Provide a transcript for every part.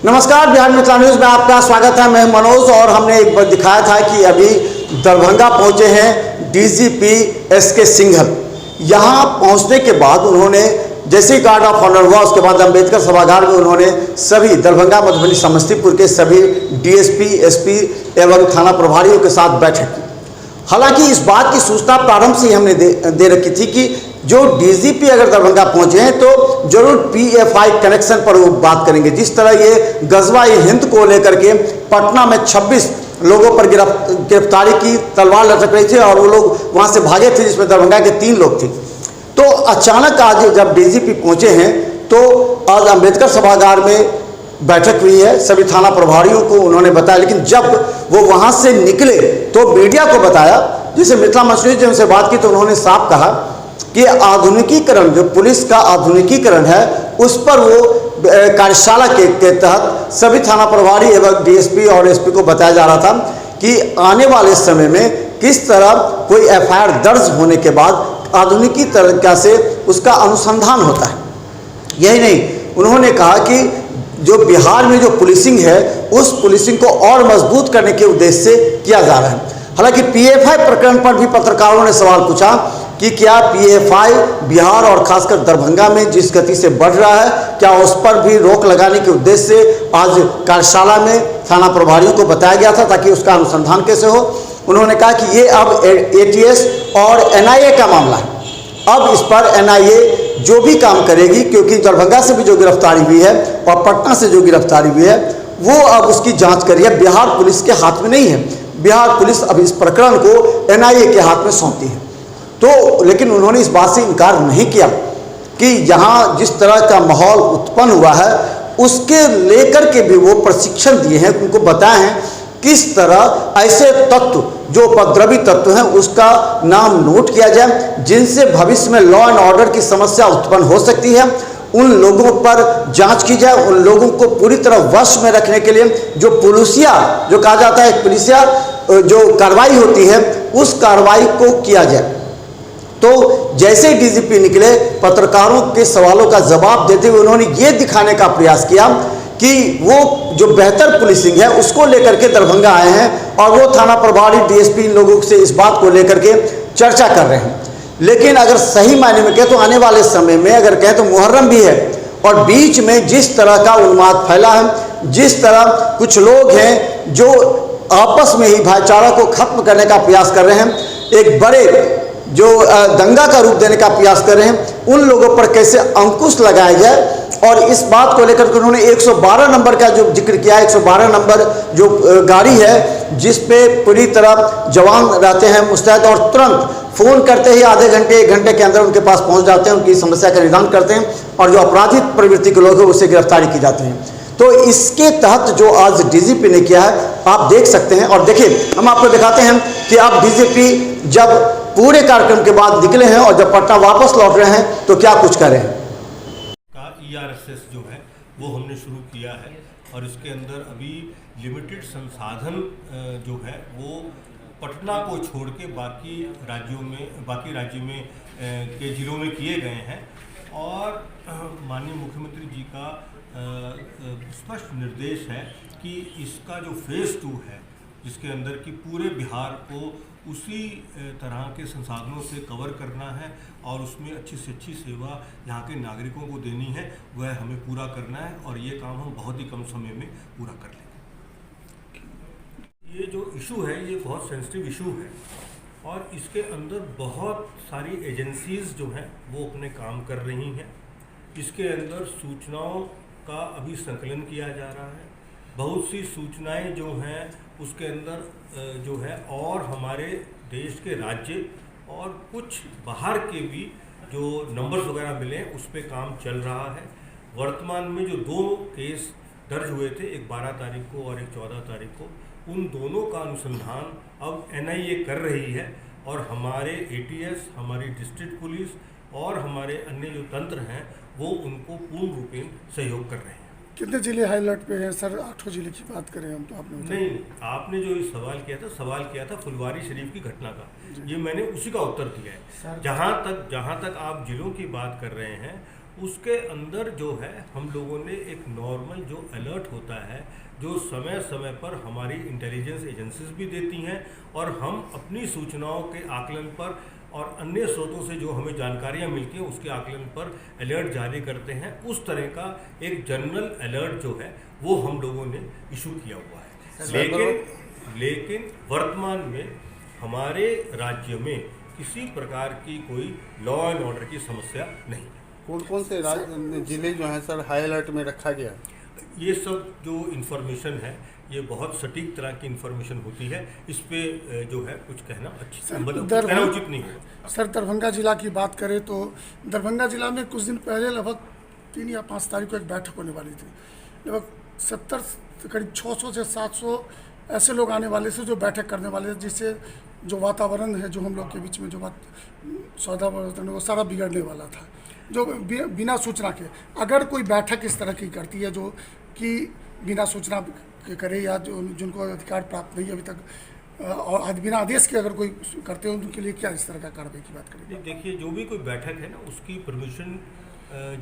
नमस्कार, बिहार मिथिला न्यूज़ में आपका स्वागत है। मैं मनोज और हमने एक बार दिखाया था कि अभी दरभंगा पहुंचे हैं डीजीपी एसके सिंघल। यहां पहुंचने के बाद उन्होंने जैसे ही गार्ड ऑफ ऑनर हुआ उसके बाद अम्बेडकर सभागार में उन्होंने सभी दरभंगा, मधुबनी, समस्तीपुर के सभी डीएसपी, एसपी एवं थाना प्रभारियों के साथ बैठक की। हालांकि इस बात की सूचना प्रारंभ से ही हमने दे रखी थी कि जो डीजीपी अगर दरभंगा पहुंचे हैं तो जरूर पीएफआई कनेक्शन पर वो बात करेंगे। जिस तरह ये गजवा-ए-हिंद को लेकर के पटना में 26 लोगों पर गिरफ्तारी की, तलवार लटक रही थी और वो लोग वहां से भागे थे, जिसमें दरभंगा के 3 लोग थे। तो अचानक आज जब डीजीपी पहुंचे हैं तो आज अम्बेडकर सभागार में बैठक हुई है। सभी थाना प्रभारियों को उन्होंने बताया, लेकिन जब वो वहां से निकले तो मीडिया को बताया, जैसे मिथिला मंच न्यूज़ ने उनसे बात की तो उन्होंने साफ कहा कि आधुनिकीकरण, जो पुलिस का आधुनिकीकरण है, उस पर वो कार्यशाला के तहत सभी थाना प्रभारी एवं डीएसपी और एसपी को बताया जा रहा था कि आने वाले समय में किस तरह कोई एफआईआर दर्ज होने के बाद आधुनिकी तरीका से उसका अनुसंधान होता है। यही नहीं, उन्होंने कहा कि जो बिहार में जो पुलिसिंग है उस पुलिसिंग को और मजबूत करने के उद्देश्य से किया जा रहा है। हालांकि पीएफआई प्रकरण पर भी पत्रकारों ने सवाल पूछा कि क्या पीएफआई बिहार और खासकर दरभंगा में जिस गति से बढ़ रहा है, क्या उस पर भी रोक लगाने के उद्देश्य से आज कार्यशाला में थाना प्रभारियों को बताया गया था ताकि उसका अनुसंधान कैसे हो। उन्होंने कहा कि ये अब एटीएस और एनआईए का मामला है। अब इस पर एनआईए जो भी काम करेगी, क्योंकि दरभंगा से भी जो गिरफ्तारी हुई है और पटना से जो गिरफ्तारी हुई है वो अब उसकी जांच करिए, बिहार पुलिस के हाथ में नहीं है। बिहार पुलिस अब इस प्रकरण को एनआईए के हाथ में सौंपती है। तो लेकिन उन्होंने इस बात से इनकार नहीं किया कि यहाँ जिस तरह का माहौल उत्पन्न हुआ है उसके लेकर के भी वो प्रशिक्षण दिए हैं, उनको बताए हैं किस तरह ऐसे तत्व जो उपद्रवी तत्व हैं उसका नाम नोट किया जाए, जिनसे भविष्य में लॉ एंड ऑर्डर की समस्या उत्पन्न हो सकती है। उन लोगों पर जांच की जाए, उन लोगों को पूरी तरह वश में रखने के लिए जो पुलिसिया, जो कहा जाता है पुलिसिया जो कार्रवाई होती है, उस कार्रवाई को किया जाए। तो जैसे ही डीजीपी निकले, पत्रकारों के सवालों का जवाब देते हुए उन्होंने ये दिखाने का प्रयास किया कि वो जो बेहतर पुलिसिंग है उसको लेकर के दरभंगा आए हैं और वो थाना प्रभारी, डीएसपी, इन लोगों से इस बात को लेकर के चर्चा कर रहे हैं। लेकिन अगर सही मायने में कहें तो आने वाले समय में अगर कहें तो मुहर्रम भी है और बीच में जिस तरह का उन्माद फैला है, जिस तरह कुछ लोग हैं जो आपस में ही भाईचारा को खत्म करने का प्रयास कर रहे हैं, एक बड़े जो दंगा का रूप देने का प्रयास कर रहे हैं, उन लोगों पर कैसे अंकुश लगाया जाए। और इस बात को लेकर के उन्होंने 112 नंबर का जो जिक्र किया, 112 नंबर जो गाड़ी है जिस पे पूरी तरह जवान रहते हैं मुस्तैद और तुरंत फ़ोन करते ही आधे घंटे 1 घंटे के अंदर उनके पास पहुंच जाते हैं, उनकी समस्या का निदान करते हैं और जो अपराधिक प्रवृत्ति के लोग हैं उससे गिरफ्तारी की जाती है। तो इसके तहत जो आज डीजीपी ने किया है आप देख सकते हैं। और देखिए, हम आपको दिखाते हैं कि अब डीजीपी जब पूरे कार्यक्रम के बाद निकले हैं और जब पटना वापस लौट रहे हैं तो क्या कुछ करें। का ERSS जो है वो हमने शुरू किया है और इसके अंदर अभी लिमिटेड संसाधन जो है वो पटना को छोड़ के बाकी राज्यों में के जिलों में किए गए हैं। और माननीय मुख्यमंत्री जी का स्पष्ट निर्देश है कि इसका जो फेज़ 2 है, जिसके अंदर कि पूरे बिहार को उसी तरह के संसाधनों से कवर करना है और उसमें अच्छी से अच्छी सेवा यहाँ के नागरिकों को देनी है, वह हमें पूरा करना है और ये काम हम बहुत ही कम समय में पूरा कर लेंगे। ये जो इशू है ये बहुत सेंसिटिव इशू है और इसके अंदर बहुत सारी एजेंसीज़ जो हैं वो अपने काम कर रही हैं। इसके अंदर सूचनाओं का अभी संकलन किया जा रहा है। बहुत सी सूचनाएं जो हैं उसके अंदर जो है और हमारे देश के राज्य और कुछ बाहर के भी जो नंबर्स वगैरह मिले उस पर काम चल रहा है। वर्तमान में जो 2 केस दर्ज हुए थे, एक 12 तारीख को और एक 14 तारीख को, उन दोनों का अनुसंधान अब एनआईए कर रही है और हमारे एटीएस, हमारी डिस्ट्रिक्ट पुलिस और हमारे अन्य जो तंत्र हैं वो उनको पूर्ण रूपेण सहयोग कर रहे हैं। कितने जिले हाई अलर्ट पे हैं सर? 8 जिले की बात करें हम तो आपने नहीं, आपने जो इस सवाल किया था फुलवारी शरीफ की घटना का, ये मैंने उसी का उत्तर दिया है। जहाँ तक आप जिलों की बात कर रहे हैं उसके अंदर जो है हम लोगों ने एक नॉर्मल जो अलर्ट होता है, जो समय समय पर हमारी इंटेलिजेंस एजेंसीज भी देती हैं और हम अपनी सूचनाओं के आकलन पर और अन्य स्रोतों से जो हमें जानकारियां मिलती हैं उसके आकलन पर अलर्ट जारी करते हैं, उस तरह का एक जनरल अलर्ट जो है वो हम लोगों ने इशू किया हुआ है। लेकिन वर्तमान में हमारे राज्य में किसी प्रकार की कोई लॉ एंड ऑर्डर की समस्या नहीं है। कौन कौन से जिले जो हैं सर हाई अलर्ट में रखा गया है? ये सब जो इन्फॉर्मेशन है ये बहुत सटीक तरह की इन्फॉर्मेशन होती है, इस पे जो है कुछ कहना कहना उचित नहीं होगा। सर दरभंगा जिला की बात करें तो दरभंगा जिला में कुछ दिन पहले लगभग 3 या 5 तारीख को एक बैठक होने वाली थी। लगभग 70 करीब 600 से 700 ऐसे लोग आने वाले थे जो बैठक करने वाले थे, जिससे जो वातावरण है जो हम लोग के बीच में जो बात सौदा वो सारा बिगड़ने वाला था। जो बिना सूचना के अगर कोई बैठक इस तरह की करती है जो कि बिना सूचना के करे या जो जिनको अधिकार प्राप्त नहीं अभी तक और बिना आदेश के अगर कोई करते हो उनके लिए क्या इस तरह का कार्रवाई की बात करेंगे? देखिए, जो भी कोई बैठक है ना उसकी परमिशन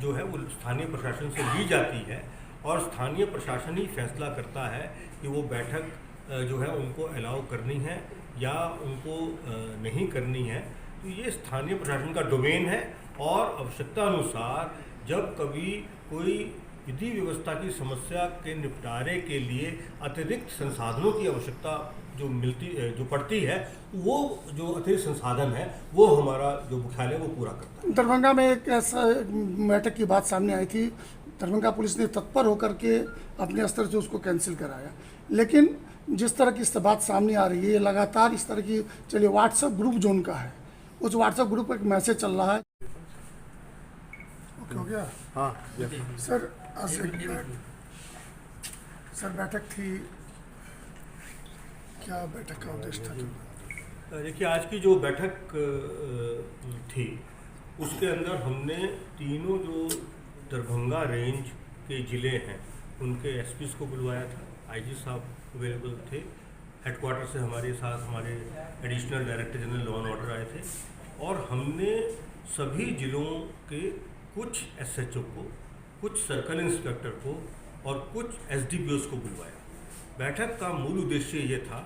जो है वो स्थानीय प्रशासन से ली जाती है और स्थानीय प्रशासन ही फैसला करता है कि वो बैठक जो है उनको अलाउ करनी है या उनको नहीं करनी है। तो ये स्थानीय प्रशासन का डोमेन है और आवश्यकता अनुसार जब कभी कोई विधि व्यवस्था की समस्या के निपटारे के लिए अतिरिक्त संसाधनों की आवश्यकता जो पड़ती है, वो जो अतिरिक्त संसाधन है वो हमारा जो मुख्यालय वो पूरा करता है। दरभंगा में एक ऐसा बैठक की बात सामने आई थी, दरभंगा पुलिस ने तत्पर होकर के अपने स्तर से उसको कैंसिल कराया, लेकिन जिस तरह की बात सामने आ रही है लगातार इस तरह की चलिए व्हाट्सएप ग्रुप जो उनका है उस व्हाट्सएप ग्रुप पर एक मैसेज चल रहा है। ओके हो गया? हाँ सर सर बैठक थी, क्या बैठक का उद्देश्य था? देखिए, आज की जो बैठक थी उसके अंदर हमने तीनों जो दरभंगा रेंज के ज़िले हैं उनके एसपीज़ को बुलवाया था। आईजी साहब अवेलेबल थे, हेडक्वार्टर से हमारे साथ हमारे additional director general law and order आए थे और हमने सभी ज़िलों के कुछ एसएचओ को, कुछ सर्कल इंस्पेक्टर को और कुछ एसडीपीओस को बुलवाया। बैठक का मूल उद्देश्य ये था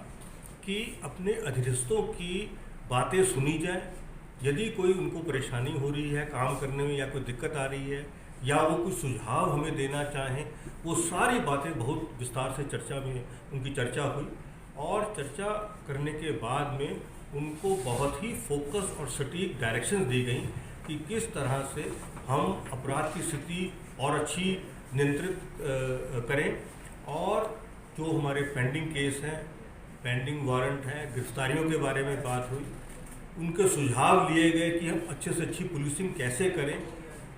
कि अपने अधीनस्थों की बातें सुनी जाए, यदि कोई उनको परेशानी हो रही है काम करने में या कोई दिक्कत आ रही है या वो कुछ सुझाव हमें देना चाहें, वो सारी बातें बहुत विस्तार से चर्चा में उनकी चर्चा हुई और चर्चा करने के बाद में उनको बहुत ही फोकस और सटीक डायरेक्शंस दी गई कि किस तरह से हम अपराध की स्थिति और अच्छी नियंत्रित करें और जो हमारे पेंडिंग केस हैं, पेंडिंग वारंट हैं, गिरफ्तारियों के बारे में बात हुई। उनके सुझाव लिए गए कि हम अच्छे से अच्छी पुलिसिंग कैसे करें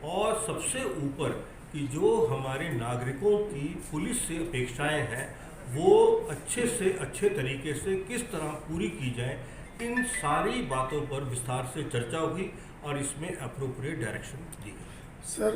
और सबसे ऊपर कि जो हमारे नागरिकों की पुलिस से अपेक्षाएं हैं वो अच्छे से अच्छे तरीके से किस तरह पूरी की जाए, इन सारी बातों पर विस्तार से चर्चा हुई और इसमें अप्रोप्रिएट डायरेक्शन दी गई। सर